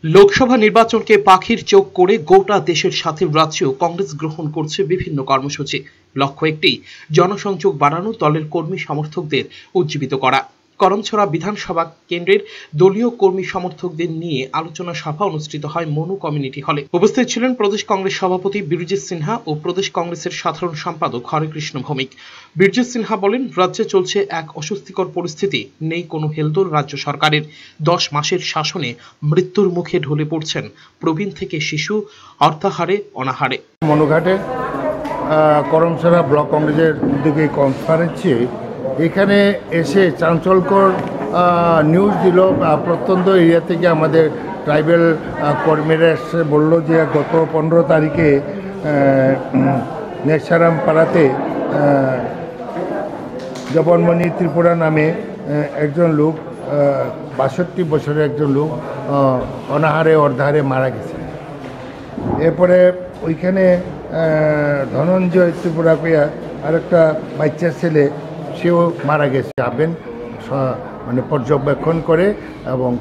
লোকসভা নির্বাচনকে পাখির চোখ করে গোটা দেশের সাথে রাজ্যেও কংগ্রেস গ্রহণ করছে বিভিন্ন কর্মসূচি। লক্ষ্য একটি, জনসংযোগ বাড়ানো, দলের কর্মী সমর্থকদের উজ্জীবিত করা। করমছড়া বিধানসভা কেন্দ্রের দলীয় কর্মী সমর্থকদের নিয়ে আলোচনা সভা অনুষ্ঠিত হয় মনু কমিউনিটি হলে। উপস্থিত ছিলেন প্রদেশ কংগ্রেস সভাপতি বীরজিৎ সিনহা ও প্রদেশ কংগ্রেসের সাধারণ সম্পাদক হরেকৃষ্ণ ভৌমিক। বীরজিৎ সিনহা বলেন, রাজ্যে চলছে এক অস্বস্তিকর পরিস্থিতি, নেই কোনো হেলদোল রাজ্য সরকারের। 10 মাসের শাসনে মৃত্যুর মুখে ঢলে পড়ছেন প্রবীণ থেকে শিশু, অর্থাহারে অনাহারে। মনুঘাটে করমছড়া ব্লক কংগ্রেসের উদ্যোগে কনফারেন্সে এখানে এসে চাঞ্চল্যকর নিউজ দিল। প্রত্যন্ত এরিয়া থেকে আমাদের ট্রাইবেল কর্মীরা এসে বললো যে গত 15 তারিখে নেসারাম পাড়াতে জবনমণি ত্রিপুরা নামে একজন লোক, 62 বছরের একজন লোক অনাহারে অর্ধাহারে মারা গেছে। এরপরে ওইখানে ধনঞ্জয় ত্রিপুরা কইয়া আরেকটা বাচ্চা ছেলে, সেও মারা গেছে। আবেন মানে পর্যবেক্ষণ করে এবং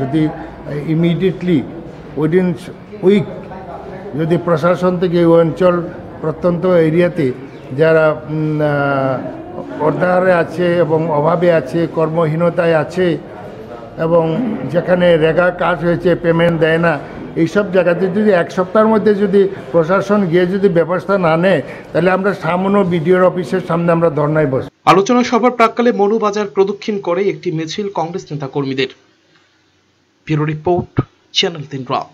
যদি ইমিডিয়েটলি উইদিন উইক যদি প্রশাসন থেকে ওই অঞ্চল প্রত্যন্ত এরিয়াতে যারা অর্ধাহারে আছে এবং অভাবে আছে, কর্মহীনতায় আছে এবং যেখানে রেগা কাজ হয়েছে, পেমেন্ট দেয় না, এইসব জায়গাতে যদি 1 সপ্তাহের মধ্যে যদি প্রশাসন গিয়ে যদি ব্যবস্থা না নেয়, তাহলে আমরা সামনে বিডিওর অফিসের সামনে আমরা ধর্নায় বসব। আলোচনা সভার প্রাক্কালে মনুবাজার প্রদক্ষিণ করে একটি মিছিল কংগ্রেস নেতা কর্মীদের। ব্যুরো রিপোর্ট, চ্যানেল 3 রাত।